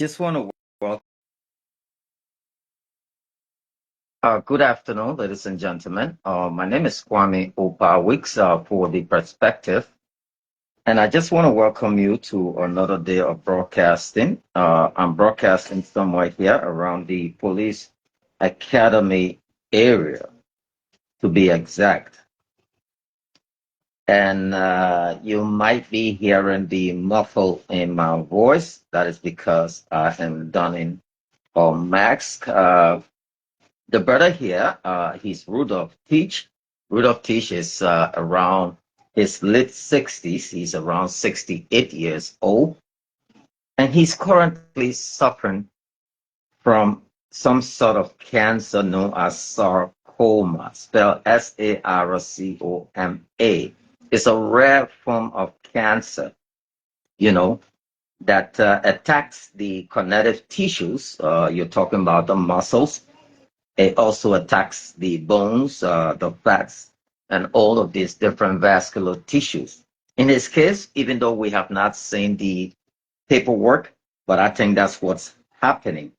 Just want to welcome. Good afternoon, ladies and gentlemen. My name is Kwame Opa Wicks for the Perspective, and I just want to welcome you to another day of broadcasting. I'm broadcasting somewhere here around the Police Academy area, to be exact. And you might be hearing the muffle in my voice. That is because I am donning a mask. The brother here, he's Rudolph Teach. Rudolph Teach is around his late 60s. He's around 68 years old. And he's currently suffering from some sort of cancer known as sarcoma, spelled Sarcoma. It's a rare form of cancer, you know, that attacks the connective tissues. You're talking about the muscles. It also attacks the bones, the fats, and all of these different vascular tissues. In his case, even though we have not seen the paperwork, but I think that's what's happening.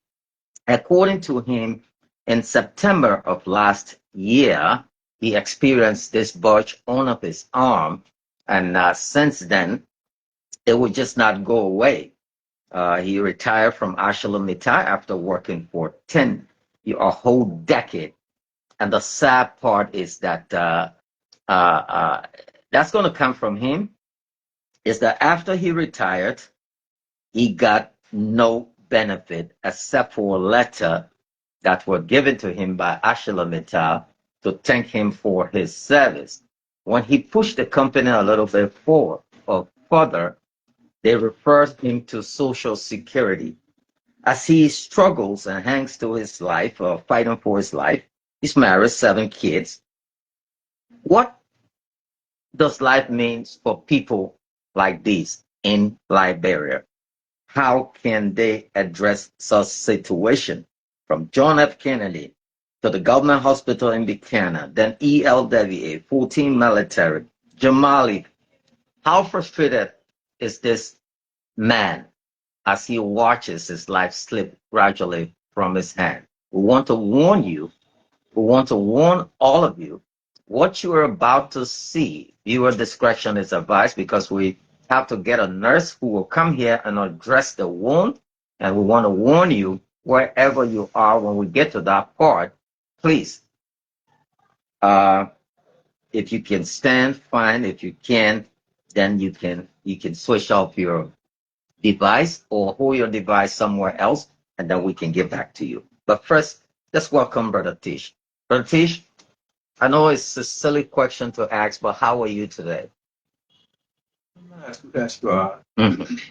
According to him, in September of last year, he experienced this bulge on of his arm, and since then, it would just not go away. He retired from Arcellor Mittal after working for a whole decade. And the sad part is that that's going to come from him. Is that after he retired, he got no benefit except for a letter that were given to him by Arcellor Mittal to thank him for his service. When he pushed the company a little bit forward or further, they referred him to Social Security. As he struggles and hangs to his life, fighting for his life, he's married, 7 kids. What does life mean for people like these in Liberia? How can they address such situation? From John F. Kennedy to the government hospital in Buchanan, then ELWA, 14 military, Jamali. How frustrated is this man as he watches his life slip gradually from his hand? We want to warn you, we want to warn all of you, what you are about to see, viewer discretion is advised, because we have to get a nurse who will come here and address the wound. And we want to warn you, wherever you are, when we get to that part, please, if you can stand, fine. If you can, then you can switch off your device or hold your device somewhere else, and then we can get back to you. But first, let's welcome Brother Teage. Brother Teage, I know it's a silly question to ask, but how are you today? That's good. Mhm.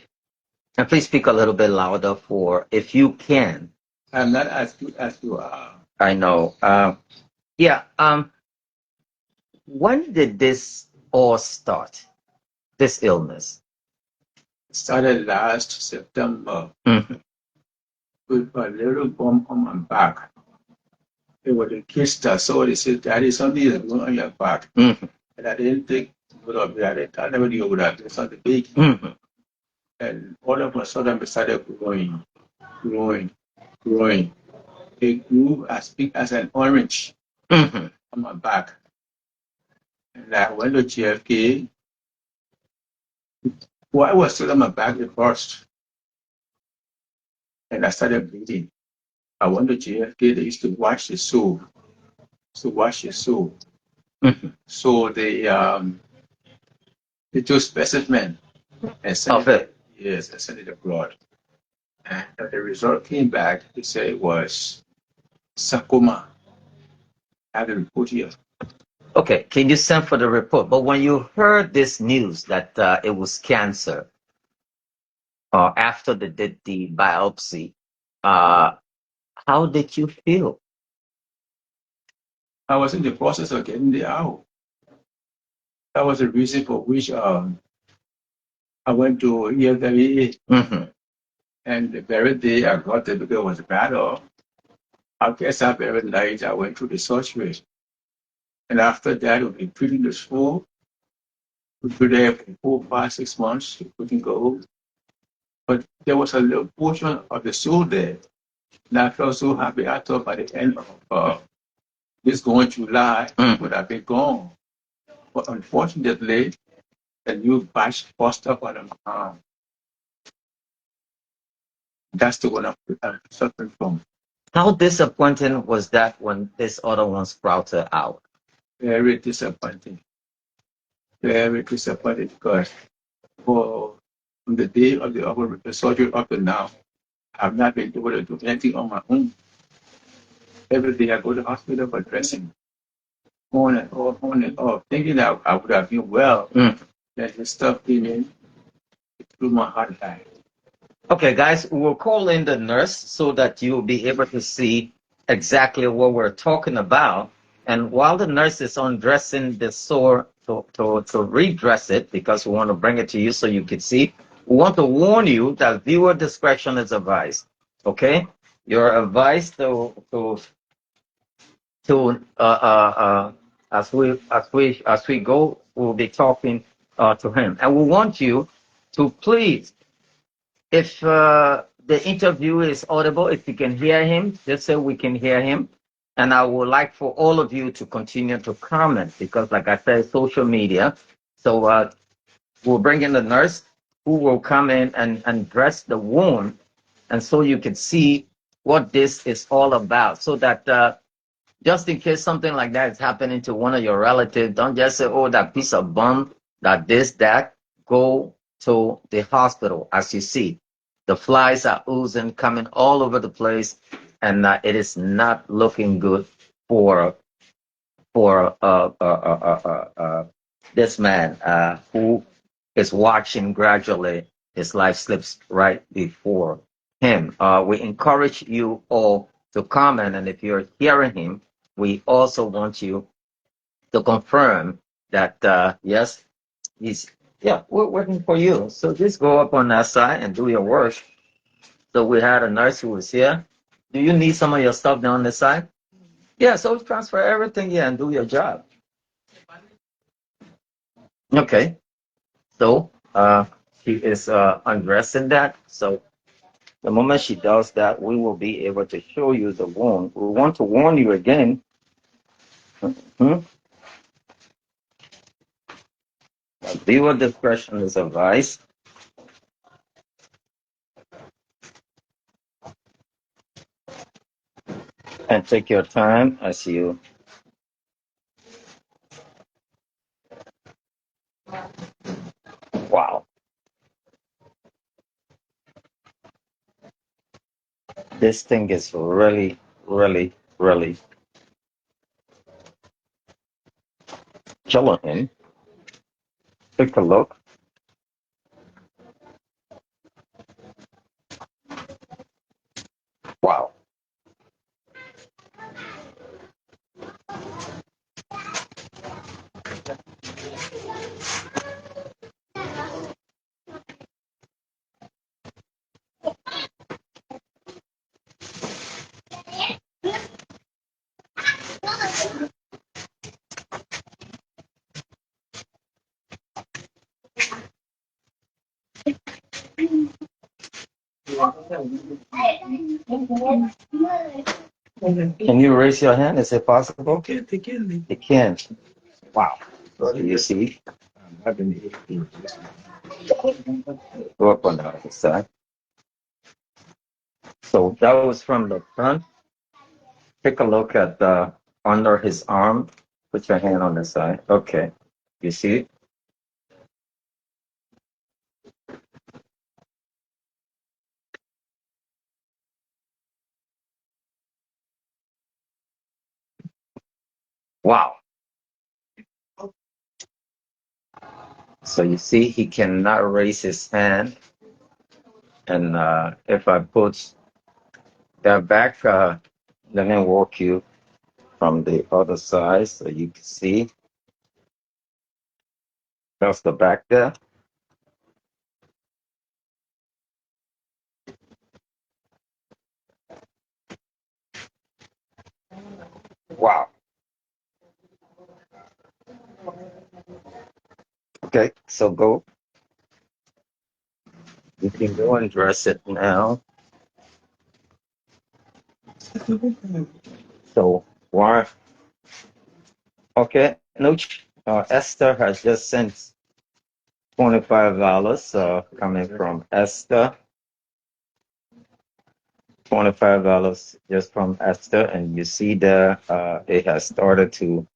And please speak a little bit louder for, if you can. I'm not as good as you are. I know. Yeah. When did this all start? This illness? It started last September Mhm. with a little bump on my back. It was the kids that saw it. They said, Daddy, something is going on your back. Mhm. And I didn't think note of that. I never knew that. It's not the big. Mhm. And all of a sudden, it started growing. It grew as big as an orange Mhm. on my back. And I went to GFK. Well, I was still on my back at first. And I started bleeding. I went to JFK. They used to wash the soul. Mhm. So they took specimen and sent Of it. it. Yes, and sent it abroad. And the result came back. They said it was sarcoma. I have the report here. Okay, can you send for the report? But when you heard this news that it was cancer, after they did the biopsy, uh, how did you feel? I was in the process of getting it out. That was the reason for which I went to ELWA. Mhm. And the very day I got it, because it was bad off, I guess that very night I went to the surgery. And after that, we've been treating the school. We were there for 4, 5, 6 months. We couldn't go. But there was a little portion of the soul there. And I felt so happy. I thought by the end of this going July, it would have been gone. But unfortunately, a new batch bust up on my arm. That's the one I'm suffering from. How disappointing was that when this other one sprouted out? Very disappointing. Very disappointed because for from the day of the surgery up to now, I've not been able to do anything on my own. Every day I go to the hospital for dressing, on and off, thinking that I would have been well. Then the stuff came in through my heart attack. Okay, guys, we'll call in the nurse so that you'll be able to see exactly what we're talking about. And while the nurse is undressing the sore to redress it, because we want to bring it to you so you can see, we want to warn you that viewer discretion is advised. Okay? You're advised as we go, we'll be talking to him. And we want you to please, if the interview is audible, if you can hear him, just so we can hear him. And I would like for all of you to continue to comment because, like I said, social media. So we'll bring in the nurse who will come in and dress the wound, and so you can see what this is all about. So that just in case something like that is happening to one of your relatives, don't just say, "Oh, that piece of bum, that this, that." Go to the hospital. As you see, the flies are oozing, coming all over the place, and it is not looking good for this man who is watching gradually his life slips right before him. We encourage you all to comment, and if you're hearing him, we also want you to confirm that yes, we're working for you. So just go up on that side and do your work. So we had a nurse who was here. Do you need some of your stuff down this side? Yeah, so transfer everything here and do your job. Okay. So she is undressing that. So the moment she does that, we will be able to show you the wound. We want to warn you again. Viewer discretion is advised. And take your time as you wow. This thing is really, really, really killing him. Take a look. Wow. Can you raise your hand? Is it possible? They can. It can. Wow. So you see? I've been here. Go up on the other side. So that was from the front. Take a look at the under his arm. Put your hand on the side. Okay. You see it? Wow. So you see he cannot raise his hand. And if I put that back, let me walk you from the other side so you can see. That's the back there. Wow. Okay, so go. You can go and dress it now. So, Warren, okay, Nooch, Esther has just sent $25 coming from Esther. $25 just from Esther, and you see there, it has started to.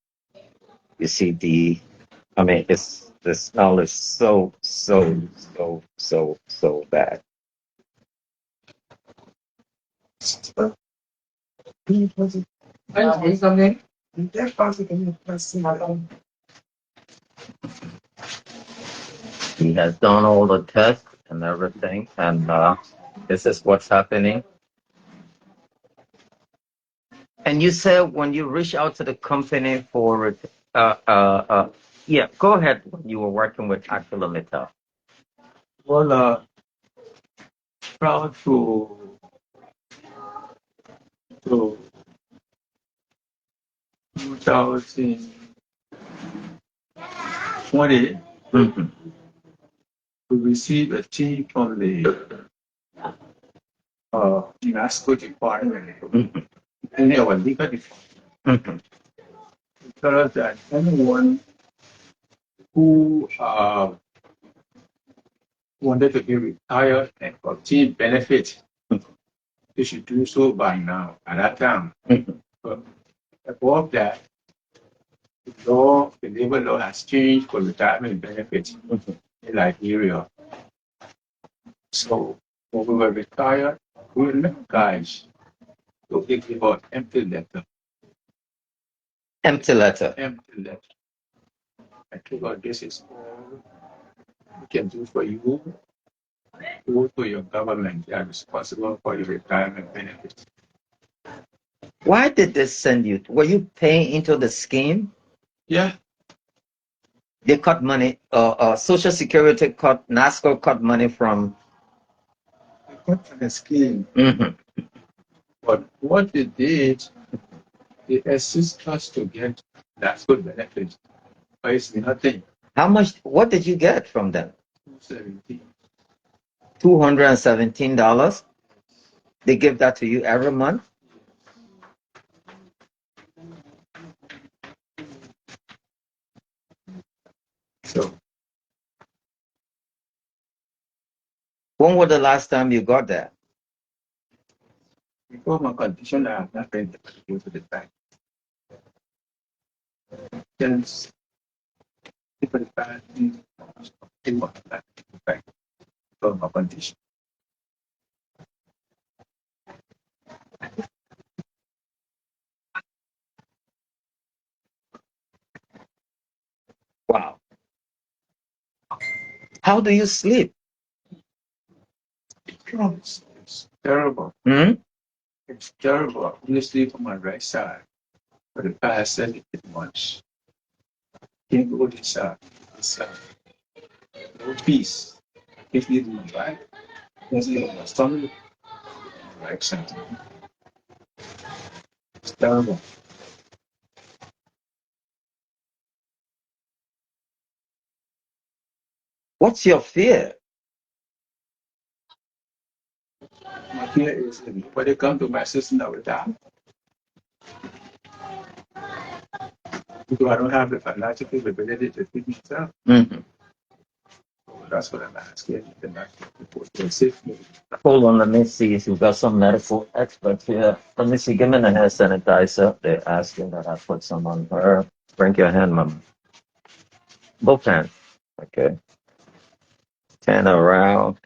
You see I mean, the smell is so bad. He has done all the tests and everything, and this is what's happening. And you said when you reach out to the company for yeah, go ahead. When you were working with Arcellor Mittal. Well, proud to 2020, we received a team from the NASCO department and our legal department. Tell us that anyone who wanted to be retired and obtain benefits, they should do so by now, at that time. But above that, the labor law has changed for retirement benefits in Liberia. So when we were retired, we were not guys to give about empty letter. Empty letter. Empty letter. I told God, this is all we can do for you. Go to your government. They are responsible for your retirement benefits. Why did they send you? Were you paying into the scheme? Yeah. They cut money. Social Security cut. NASCO cut money from. They cut from the scheme. But what they did, they assist us to get NASCO benefits. But it's nothing. How much? What did you get from them? $217. $217. They give that to you every month. So, when was the last time you got that? before my condition, I have not been able to go to the bank. Since people bad in my bank for my condition. Wow. How do you sleep? It's terrible. It's terrible. I only sleep on my right side for the past 17 months. Can't go this side. No peace. If you do my back, there's my stomach, my right side. It's terrible. What's your fear? My fear is if nobody come to my system, I will die. Because I don't have the financial capability to feed myself. So that's what I'm asking. To save me. Hold on, let me see if you've got some medical experts here. Let me see, give me the hand sanitizer. They're asking that I put some on her. Bring your hand, mama. Both hands. Okay. Turn around.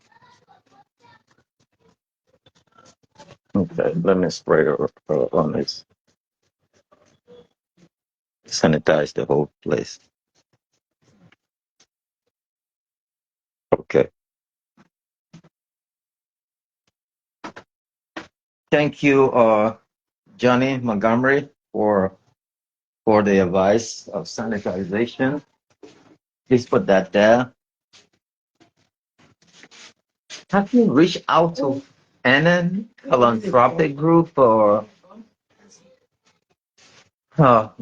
Okay, let me spray her on this. Sanitize the whole place. Okay. Thank you, Johnny Montgomery, for the advice of sanitization. Please put that there. Have you reached out to any philanthropic group or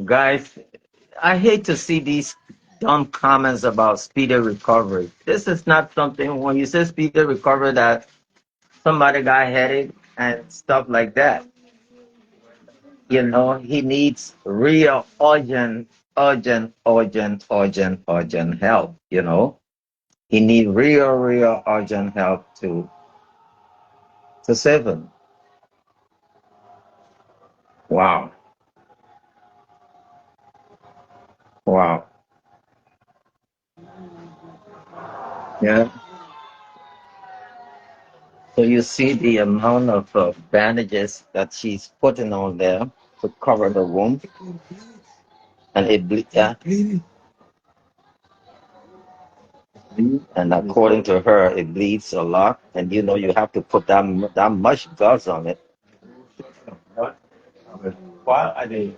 guys? I hate to see these done comments about speedy recovery. This is not something, when you say speedy recovery, that somebody got headache and stuff like that. You know, he needs real urgent help, you know. He needs real urgent help to save him. Wow. Wow. Yeah. So you see the amount of bandages that she's putting on there to cover the wound, and yeah. And according to her, it bleeds a lot, and you know you have to put that much gauze on it. Why are they?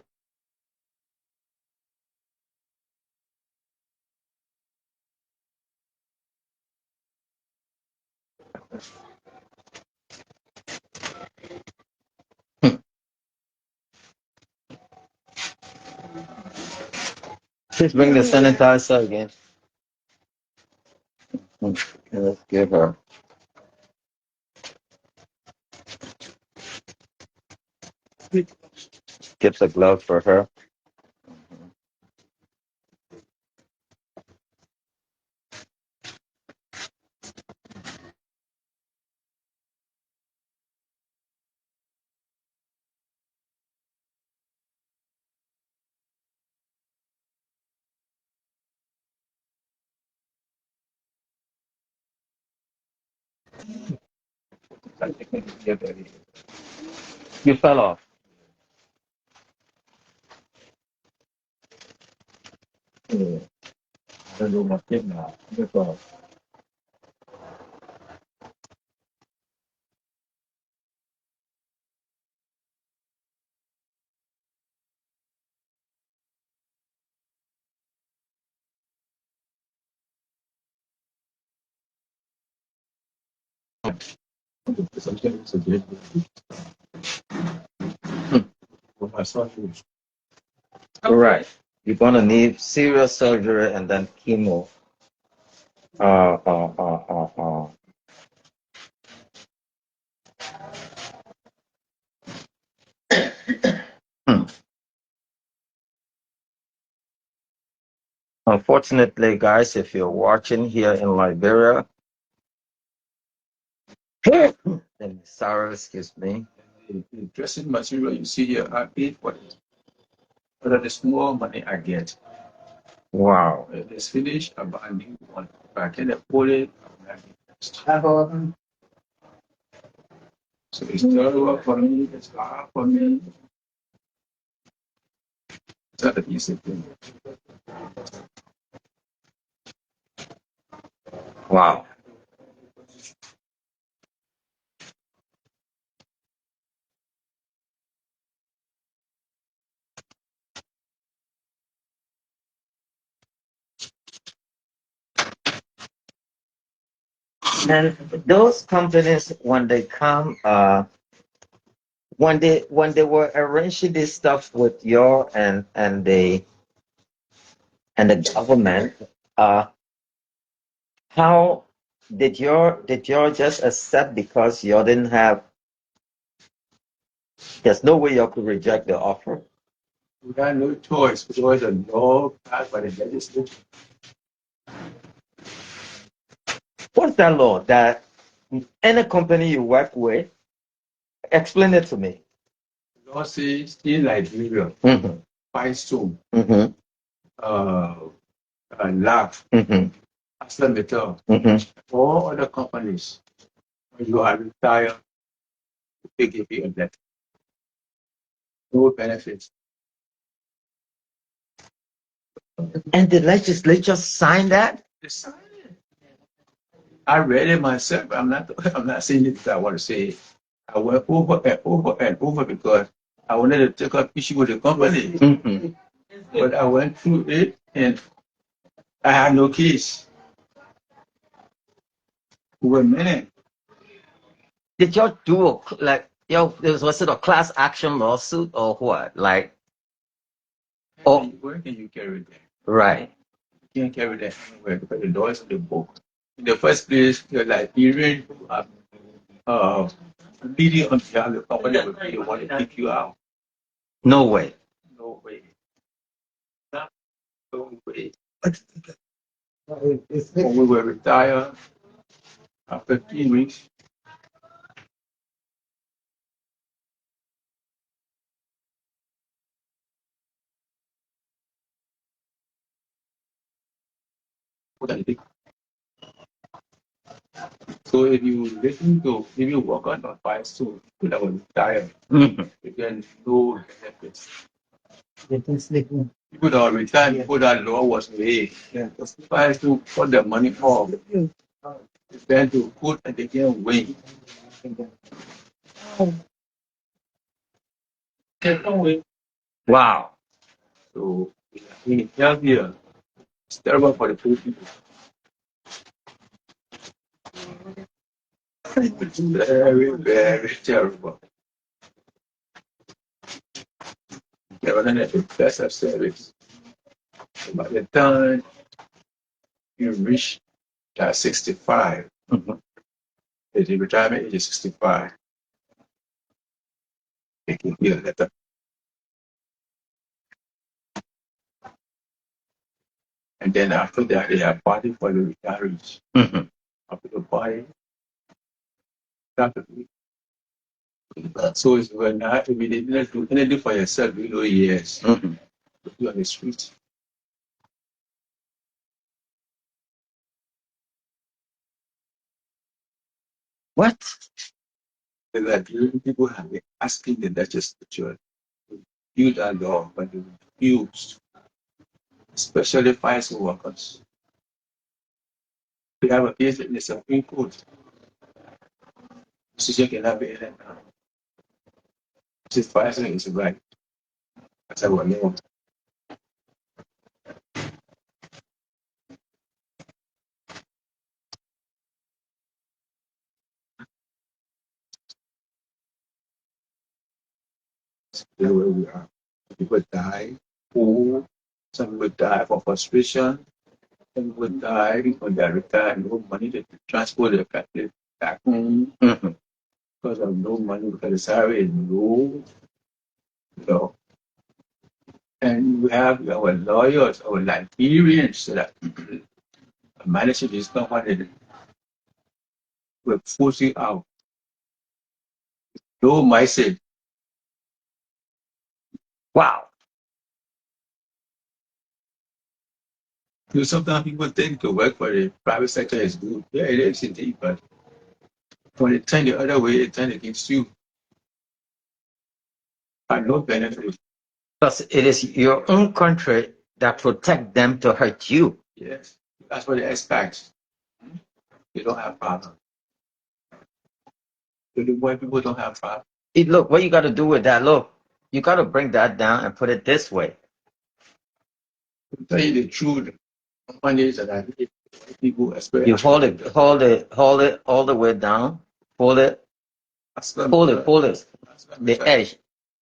Please bring the sanitizer again. Let's give her. Get the glove for her. You fell off. I don't know my kid now. Because sometimes it's a bit for my son. Right. You're gonna need serious surgery and then chemo. Uh, uh, uh, uh, uh. Hmm. Unfortunately, guys, if you're watching here in Liberia, sorry, excuse me. The dressing material you see here, I paid for it. But the small money I get, Wow. it's finished, I buy a new one. If I can afford it, so it's terrible for me, it's hard for me. It's not an easy thing. Wow. And those companies, when they come, when they were arranging this stuff with your and the government, how did your just accept, because you didn't have, there's no way you could reject the offer? We had no choice because a law passed by the legislature. What's that law that any company you work with, explain it to me. The law says in Liberia, Mm-hmm. Firestone, Mm-hmm. Lab, Mm-hmm. Arcellor Mittal, Mm-hmm. all other companies, when you are retired, they give you a debt. No benefits. And the legislature signed that? They sign it. I read it myself. I'm not saying it because I want to say it. I went over and over and over because I wanted to take up issue with the company. Mm-hmm. But I went through it and I had no case. For a minute. Did y'all do was it a class action lawsuit or what? Like, Oh, where can you carry that? right. can't carry them anywhere because the law is in the book. In the first place, you're like hearing uh, leading on behalf of the company will be the one to kick you out. No way. No way. No way. It's When we were retired after 15 weeks, so if you listen to, if you work on advice to people that were retired, Mhm. you can know the benefits. getting sleeping. People that are retired before that law was made, because people have to put their money off. It's better to put and they can win. Wow. So in here, it's terrible for the poor people. It's very, very terrible. They were not at the best of service. So by the time you reach that 65, Mhm. the retirement age is 65, they can get a letter. And then after that, they have party for the retirees. Mhm. After the party, rapidly. So it's when not, if you didn't do anything for yourself, you know, yes, Mhm. you on the street. What? That people have been asking the legislature to use that law, but they refused, especially FISA workers. We have a case in the Supreme Court. Decision cannot be held now. This FISA is right. That's our name. Where we are. People die, poor, some people die for frustration, some people die because they are retired, no money to transport their family back home Mhm. because of no money because the salary is low. You know. And we have our lawyers, our Liberians so that managing this company will force you out. No myself. Wow. You know, sometimes people think to work for the private sector is good. Yeah, it is indeed, but when it turns the other way, it turns against you. And no benefit. Because it is your own country that protect them to hurt you. Yes. That's what they expect. They don't have problem. The white people don't have problem. Look, what you got to do with that? Look, you got to bring that down and put it this way. To tell you the truth, money is that I need people expect. You hold it all the way down. Pull it, pull it. The edge.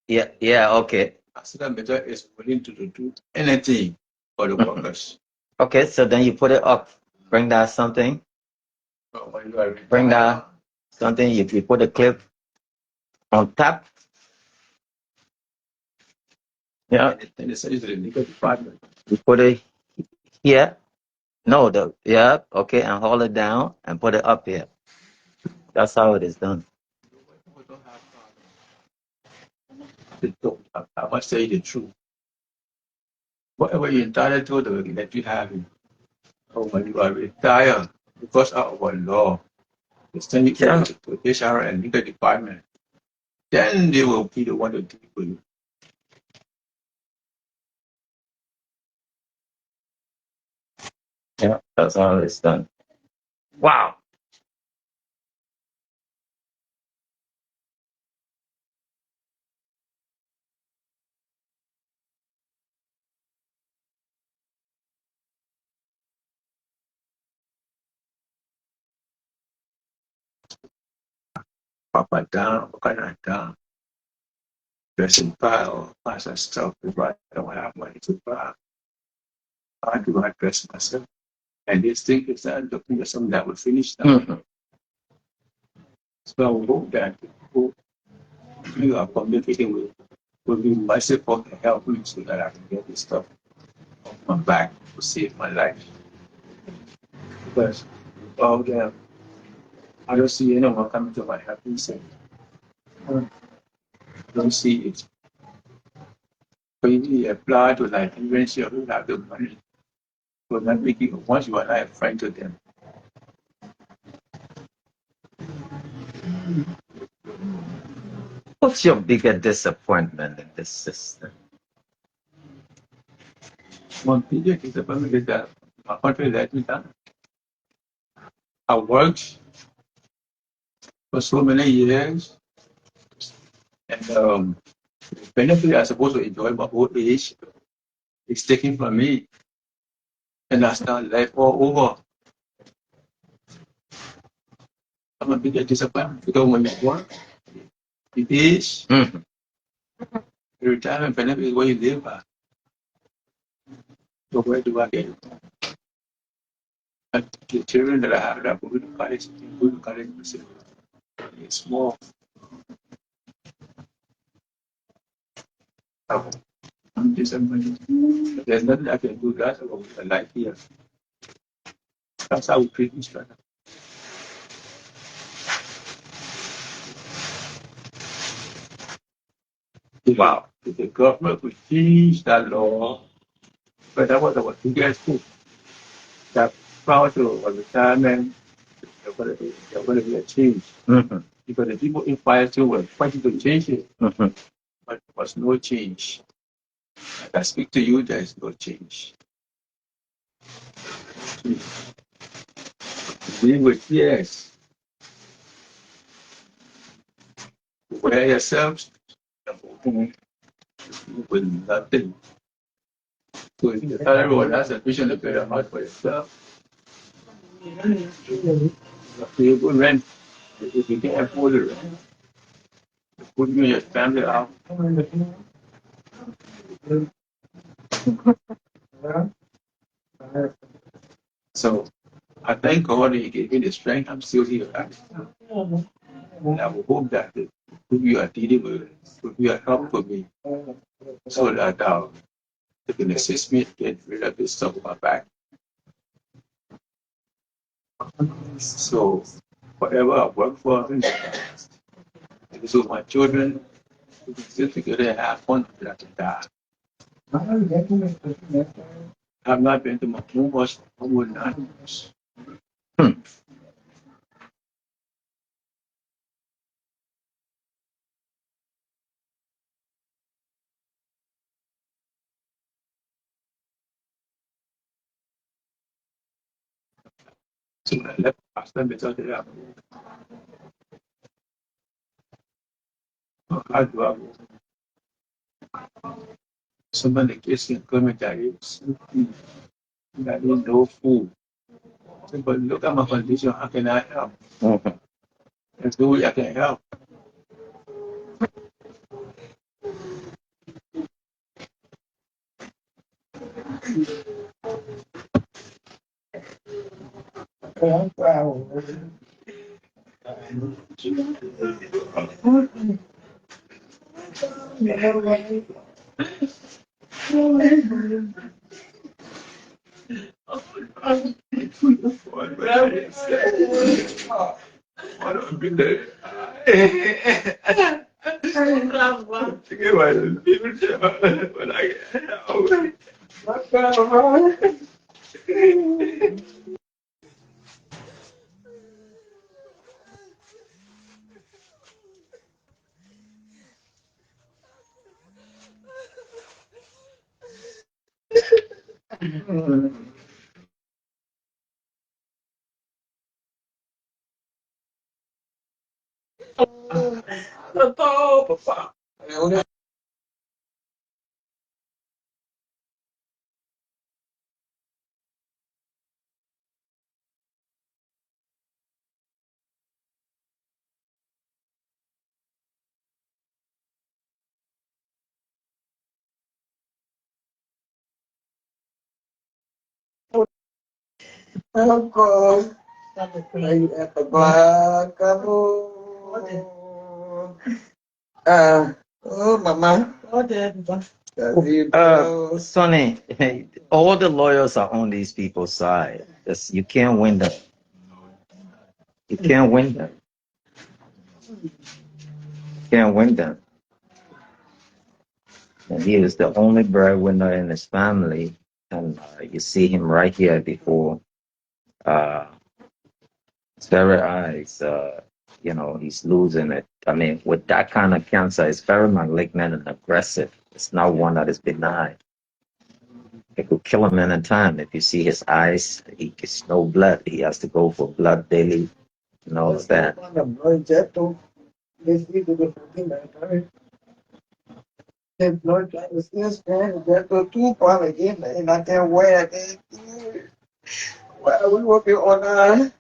Yeah, okay. Arcellor Mittal is willing to do anything for the workers. Okay, so then you put it up. Bring that something. But when you are Bring retired, that something. You put a clip on top. Yeah, and they send it to the legal department. you put it here. No, okay, and hold it down and put it up here. That's how it is done. People don't have problem. They don't. I must say the truth. Whatever you're entitled to, they will let you have it. But when you are retired, because of our law, they send you Yeah. to HR and legal department. Then they will be the one to deal with you. Yeah, that's how it's done. Wow. Papa down, Papa down. Dressing pile, lots of stuff. People don't have money to buy. I had to address myself. And this thing is looking at something that will finish now. Mhm. So I hope that people you are communicating with will be merciful and help me so that I can get this stuff off my back to save my life. Because without them, I don't see anyone coming to my help and say, I don't see it. But you apply to like eventually you have the money. Will not make you once you are not a friend to them. What's your bigger disappointment in this system? One thing is about me is that my country let me down. I worked for so many years and the benefit I supposed to enjoy my old age is taken from me. And I start life all over. I'm a bit disappointed because when you work, the age, Mhm. the retirement benefit is where you live at. So where do I get it? And the children that I have that go to college, it's small. I'm disappointed. There's nothing I can do. That's about the life here. That's how we treat each other. Wow. If the government would change that law, but that was our biggest hope. That prior to retirement, there going to be a change. Mhm. Because the people in fire too were fighting to change it, Mhm. but there was no change. Like I speak to you, there is no change. We with yes, wear yourselves with nothing. So if you tell everyone has a vision to pay a heart for yourself, you go rent. If you can't afford the rent, put you and your family out. So I thank God that He gave me the strength. I'm still here. And I will hope that the people you are dealing with will be a help for me so that they can assist me to get rid of this stuff on my back. So whatever I work for, so my children we can still together and have fun until I can die. I've not been to my home much, over 9 years. Hmm. So when I left, I spent the day out. How do I go? Somebody kids can come and tell you, that is no food. But look at my condition, how can I help? Mhm. There's no way I can help. I don't bring the when I Ako. Ay, ba kamu? Oh, mama. Sonny, all the lawyers are on these people's side. You can't win them. You can't win them. You can't win them. And he was the only breadwinner in his family. And you see him right here before uh, his very eyes. He's losing it. I mean, with that kind of cancer, it's very malignant and aggressive. It's not one that is benign. It could kill him any time. If you see his eyes, he gets no blood. He has to go for blood daily. You know that. Blood transfusion, that the two part again, and I can wear it. Well, we will be on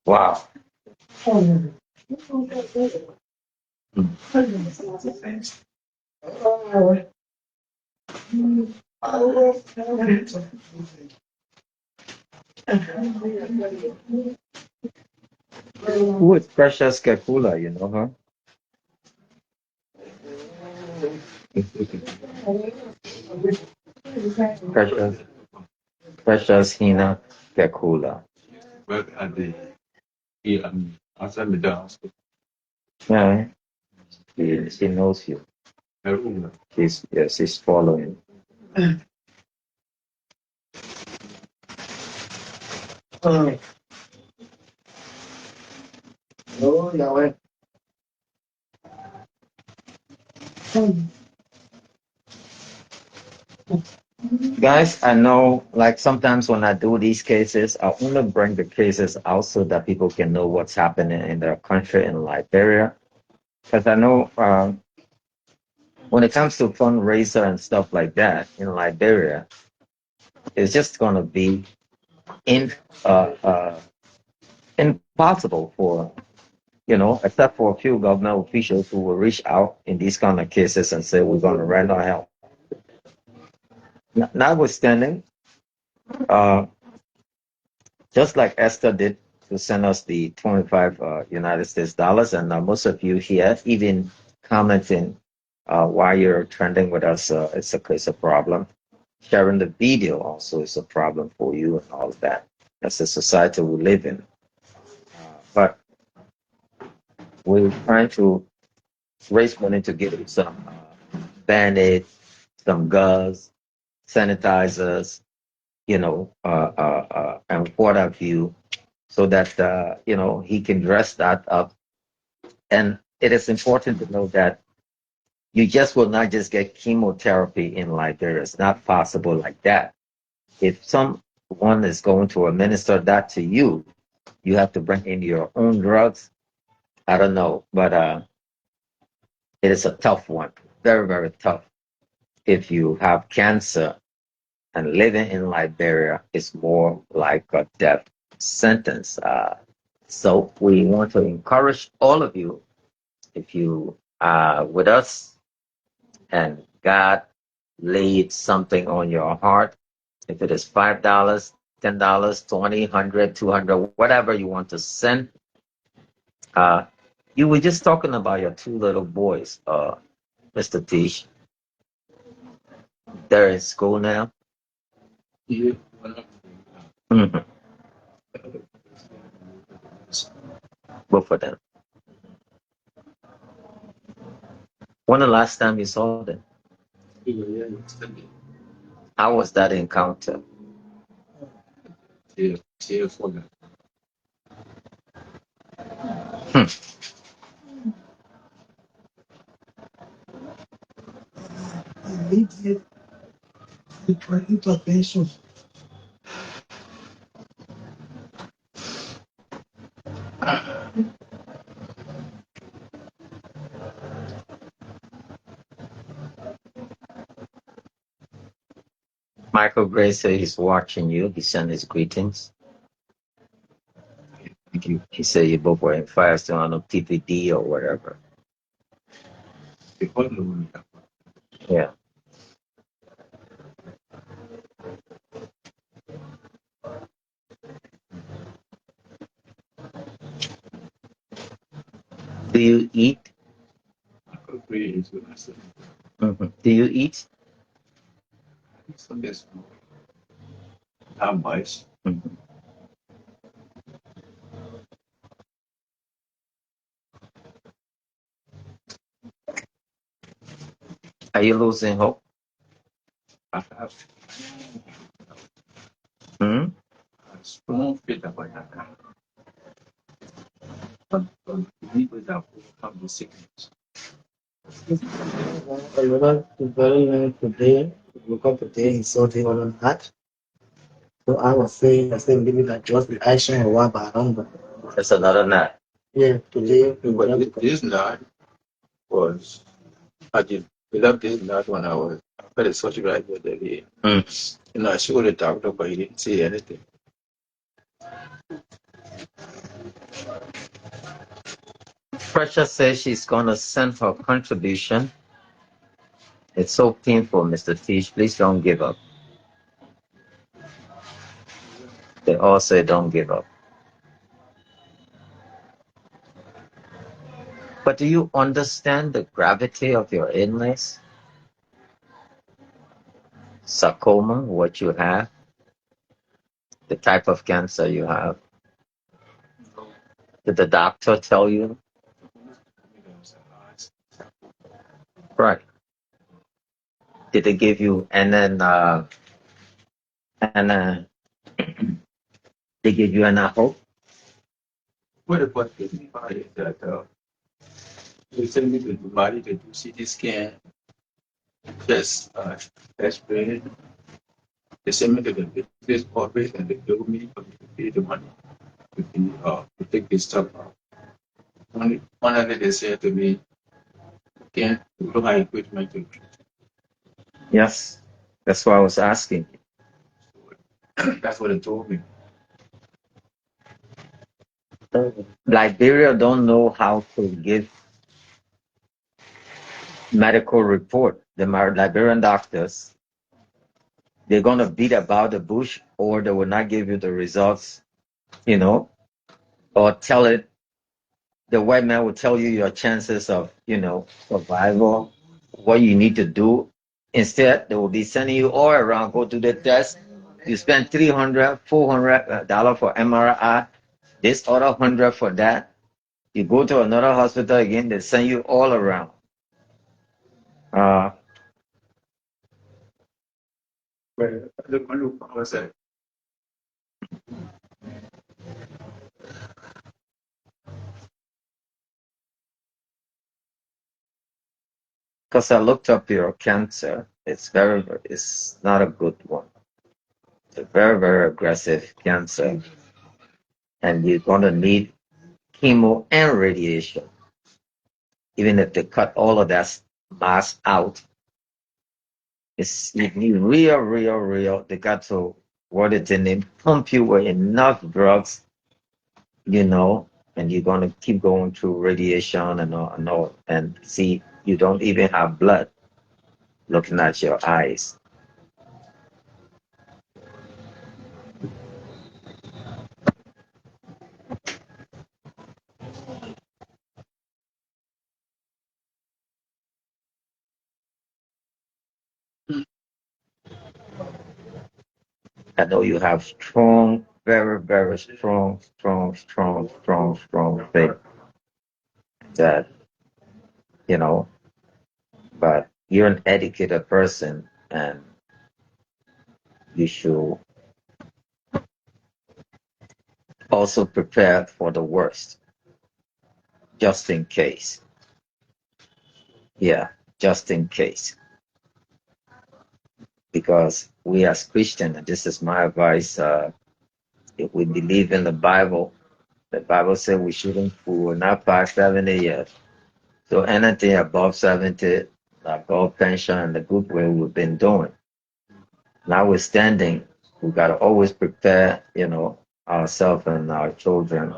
Wow. Who is Precious Kakula? You know her? Precious, Precious Hina Kakula. Well, at the outside Mittal Hospital. Yeah, she knows you. She's following. Oh, yeah, Guys, I know like sometimes when I do these cases, I want to bring the cases out so that people can know what's happening in their country in Liberia. Because I know when it comes to fundraiser and stuff like that in Liberia, it's just going to be in, uh, uh, impossible for, except for a few government officials who will reach out in these kind of cases and say, we're going to render help. Notwithstanding, uh, just like Esther did to send us the 25 United States dollars, and most of you here even commenting while you're trending with us, it's a problem. Sharing the video also is a problem for you and all of that. That's the society we live in. But we're trying to raise money to get some Band-Aids, some gauze, sanitizers, and what have you, so that he can dress that up. And it is important to know that you just will not just get chemotherapy in Liberia. It's not possible like that. If someone is going to administer that to you, you have to bring in your own drugs. I don't know, but it is a tough one, very, very tough. If you have cancer and living in Liberia is more like a death sentence. So we want to encourage all of you, if you are with us and God laid something on your heart, if it is $5, $10, 20, 100, 200, whatever you want to send. You were just talking about your two little boys, Mr. Teage. They're in school now. Yeah. Mhm. Both of them. When the last time you saw them? How was that encounter? Yeah, for them. Hmm. 40 pesos. Michael Gray said he's watching you. He sent his greetings. Thank you. He said you both were in Firestone on PPD or whatever. Before the woman. Yeah. Do you eat? Michael Gray is what I said. Do you eat? So there's not much. Mhm. Are you losing hope? I have Hmm? a strong faith about that. But believe that overcome the sickness. A little very young today, woke up today, he saw the other hat. So I said, maybe that just the action or what, but I don't know. That's another night. Yeah, today, we But went to this night was, I did love this night when I was after the surgery right there. Mm. You know, I showed the doctor, but he didn't say anything. Precious says she's gonna send her contribution. It's so painful, Mr. Teage. Please don't give up. They all say don't give up. But do you understand the gravity of your illness? Sarcoma, what you have, the type of cancer you have. Did the doctor tell you? Right. Did they give you and they give you an hope? What about the body that they send me to the body to do CT scan, just X-ray. They send me to the business office and they bill me for me to pay the money to take this stuff out. One of them they said to me, can't do my equipment to Yes. That's why I was asking. that's what they told me. Liberia don't know how to give medical report. The Liberian doctors, they're gonna beat about the bush, or they will not give you the results, or tell it. The white man will tell you your chances of, survival, what you need to do. Instead, they will be sending you all around, go do the test. You spend $300, $400 for MRI, this other 100 for that. You go to another hospital again, they send you all around. But the one who said, Because I looked up your cancer. It's not a good one. It's a very, very aggressive cancer. And you're going to need chemo and radiation. Even if they cut all of that mass out, you need real. They got to, what is the name, pump you with enough drugs, and you're going to keep going through radiation and all. And see, you don't even have blood looking at your eyes. I know you have strong, very, very strong faith that, you know, but you're an educated person and you should also prepare for the worst, just in case. Yeah, just in case. Because we as Christians, and this is my advice, if we believe in the Bible said we will not pass 70 years. So anything above 70, like all pension and the good way we've been doing. Notwithstanding, we got to always prepare, ourselves and our children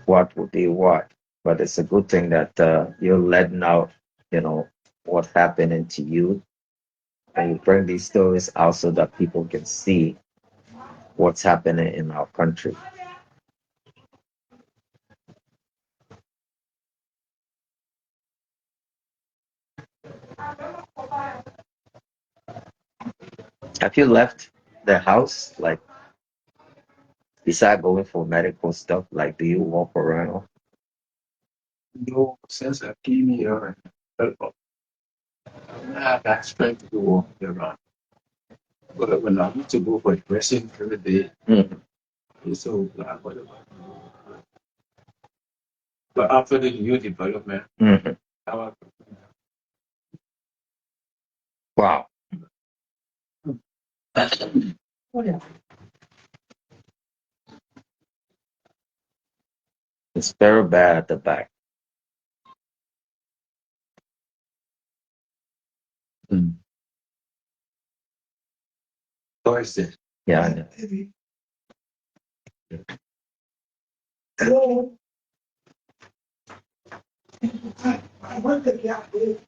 what would be what. But it's a good thing that you're letting out, what's happening to you, and you bring these stories out so that people can see what's happening in our country. Have you left the house, like, beside going for medical stuff? Like, do you walk around? No, since I came here, I have that strength to walk around. But when I need to go for dressing every day, Mhm. it's so bad. But after the new development, Mhm. our Wow. It's very bad at the back. Thursday, Yeah, I know. Hello. I went to get it.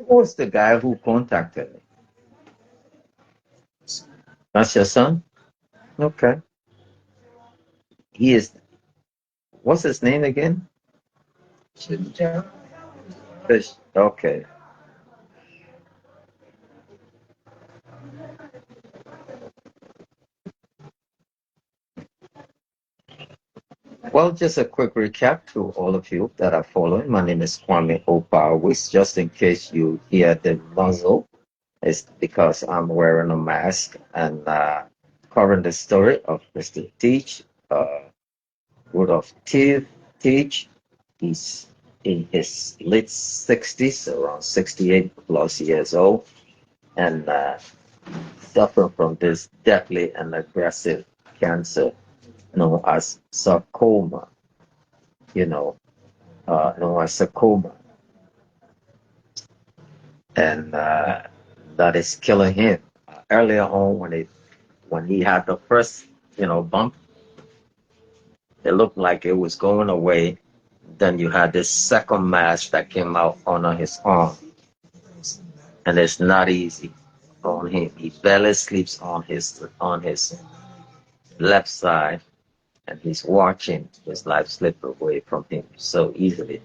Who's the guy who contacted me? That's your son? Okay. He is, what's his name again? Fish. Okay. Well, just a quick recap to all of you that are following. My name is Kwame Opawis. Just in case you hear the muzzle, it's because I'm wearing a mask and covering the story of Mr. Teach, Rudolph Teach. He's in his late 60s, around 68 plus years old, and suffering from this deadly and aggressive cancer known as sarcoma, known as sarcoma. And that is killing him. Earlier on, when he had the first, bump, it looked like it was going away. Then you had this second mass that came out on his arm, and it's not easy on him. He barely sleeps on his left side, and he's watching his life slip away from him so easily.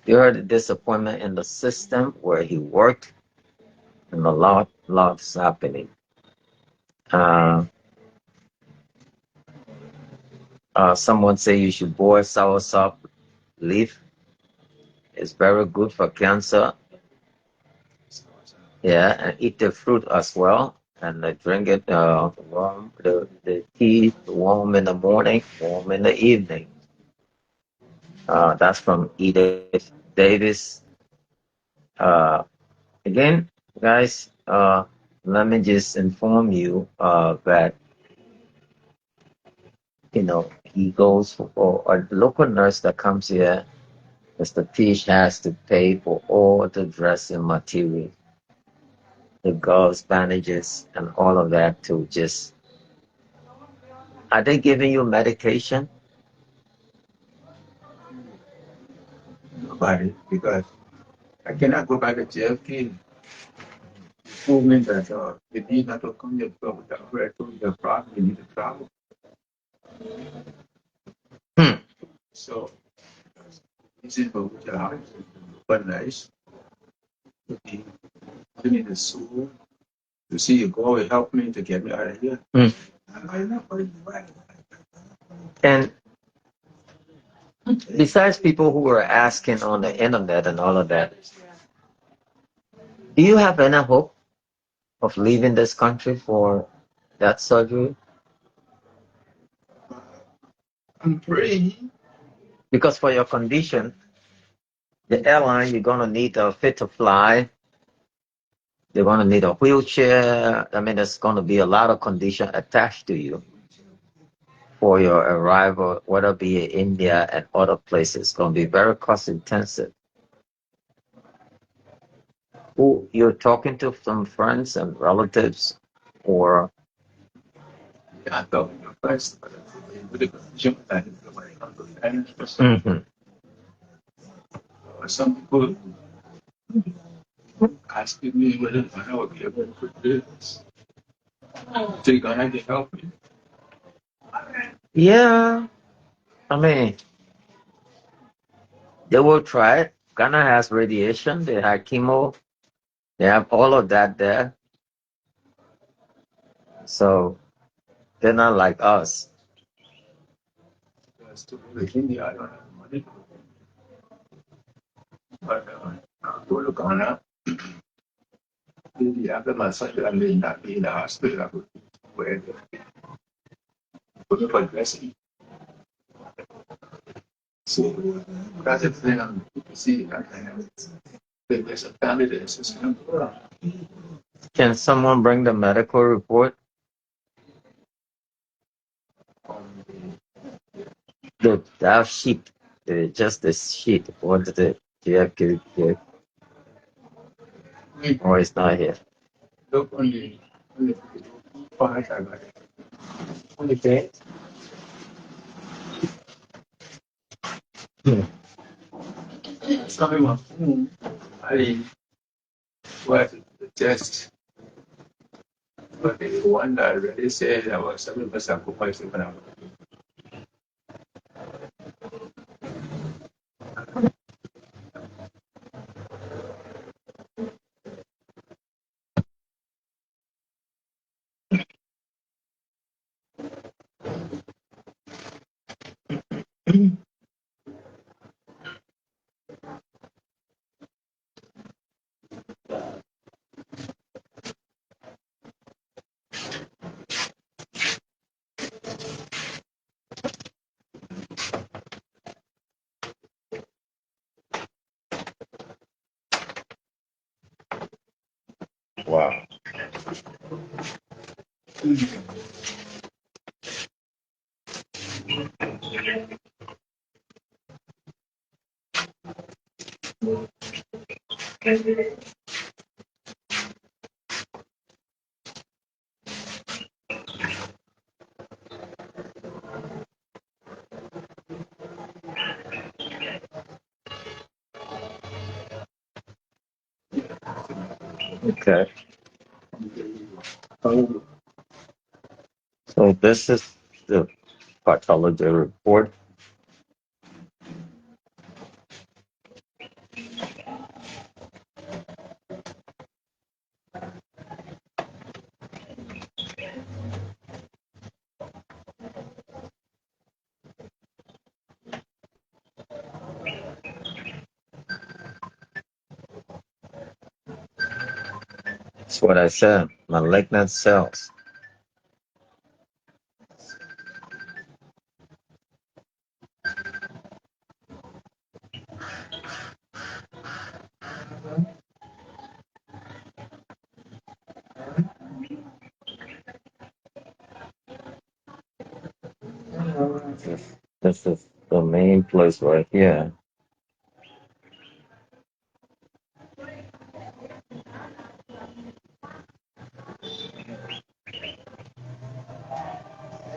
You heard the disappointment in the system where he worked, and a lot's happening. Uh, Someone say you should boil soursop leaf. It's very good for cancer. Yeah, and eat the fruit as well, and drink it warm. The tea warm in the morning, warm in the evening. That's from Edith Davis. Uh, Again, guys, let me just inform you that he goes for a local nurse that comes here. Mr. Teage has to pay for all the dressing material, the gauze, bandages, and all of that to just. Are they giving you medication? nobody, because I cannot go back to JFK. Told me that they need not to come here because I told the problem, you need to travel. Hmm. So, it's in the house, but nice. You need a soul to see you go and help me to get me out of here. Hmm. And besides people who are asking on the internet and all of that, do you have any hope of leaving this country for that surgery? I'm praying. Because for your condition, the airline, you're going to need a fit to fly. You're going to need a wheelchair. I mean, there's going to be a lot of condition attached to you for your arrival, whether it be in India and other places. It's going to be very cost intensive. Who you're talking to, some friends and relatives, or Yeah, I thought the first, but with the condition that is going on to finish. Some people asking me whether I would be able to do this. So you're gonna have to help me. yeah, I mean, they will try it. Ghana has radiation, they have chemo, they have all of that there. So they're not like us. Yes, to go to India, I don't have money. But I'll go to Ghana. Maybe after my surgery, I may not be in the hospital. I would where the for dressing. So that's the thing I'm seeing. There's a family that is Can someone bring the medical report? That sheet, just the sheet. What did it? Do you have to give? Or it's not here. look on the part I got. On the bed. Some of my phone, I was the test, but the one that already said I was 7% comparison. Wow. Okay. So this is the pathology report. That's what I said. Malignant cells. This is the main place right here.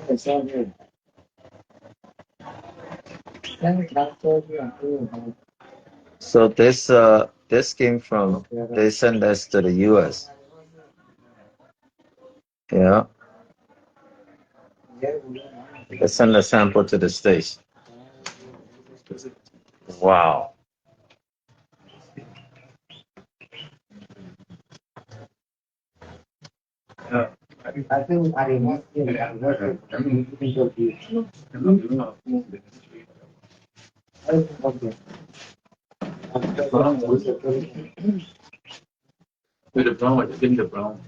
It's all good. So this came from, they sent this to the US. Yeah. They send a sample to the States. Wow. I think I didn't want to get it. I mean, you can go to it. I'm not giving up. Okay. The brown was with the brown, I think the brown.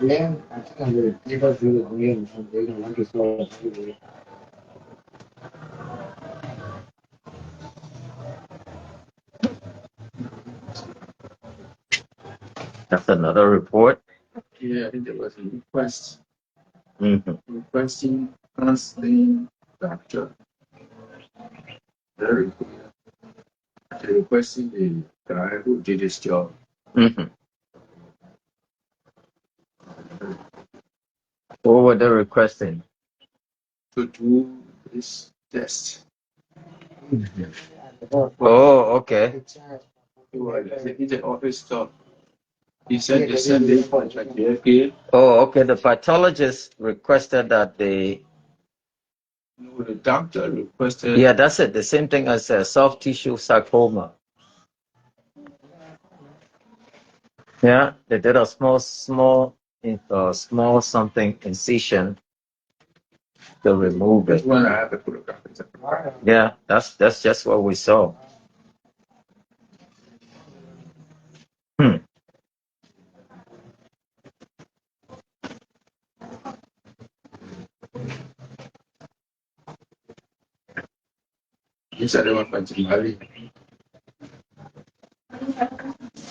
Yeah, I think I'm going to take us to the game and they don't want to slow it. That's another report. Yeah, I think there was a request Mm-hmm. requesting counseling doctor. Very clear. They're requesting the guy who did his job Mm-hmm. What were they requesting? to do this test. Oh, okay. He's an office stuff. He said they send it for JFK. Oh, okay. The pathologist requested that they. No, the doctor requested. Yeah, that's it. The same thing as soft tissue sarcoma. Yeah, they did a small something incision to remove This it. one I have a photograph. Yeah, that's just what we saw. Hmm. These are the one from Somali.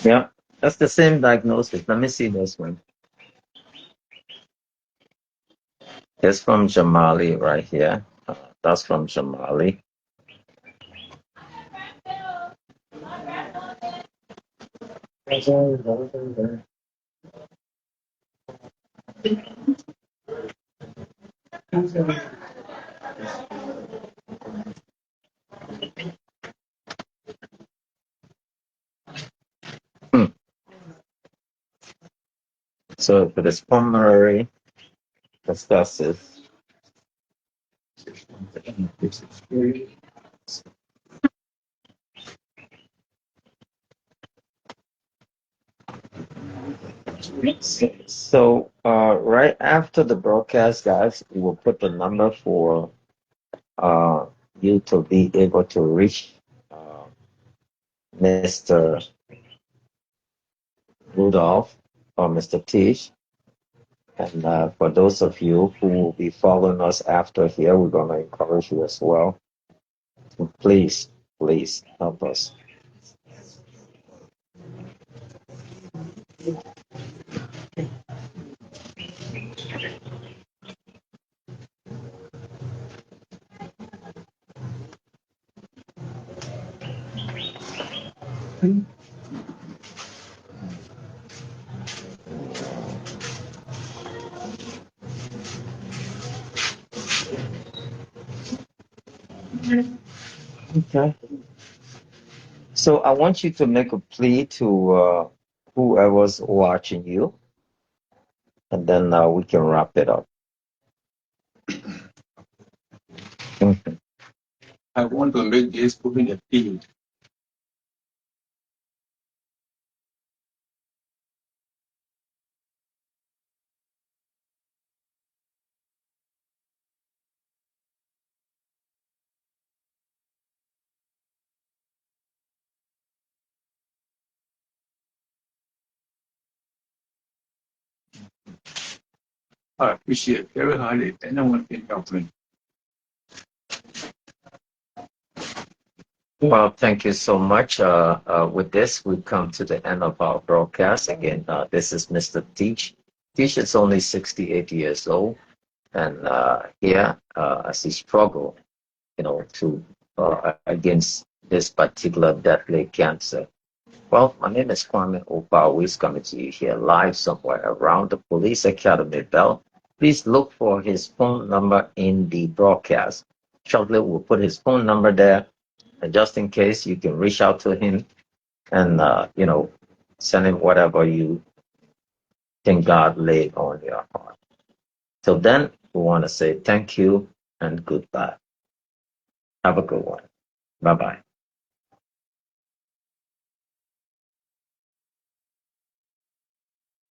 Yeah, that's the same diagnosis. Let me see this one. It's from Jamali right here. That's from Jamali. Hmm. So for this pulmonary metastasis, so right after the broadcast, guys, we will put the number for you to be able to reach Mr. Rudolph or Mr. Teage. And for those of you who will be following us after here, we're going to encourage you as well. Please, please help us. Okay. So I want you to make a plea to whoever's watching you, and then we can wrap it up. Mhm. I want to make this putting a field. I appreciate very highly anyone can help me. Well, thank you so much. With this, we come to the end of our broadcast. Again, this is Mr. Teach. Teach is only 68 years old, and here, as he struggled, to against this particular deadly cancer. Well, my name is Kwame Opa, always coming to you here live somewhere around the Police Academy bell. Please look for his phone number in the broadcast. Shortly, we'll put his phone number there, and just in case, you can reach out to him and, send him whatever you think God laid on your heart. So then we want to say thank you and goodbye. Have a good one. Bye-bye.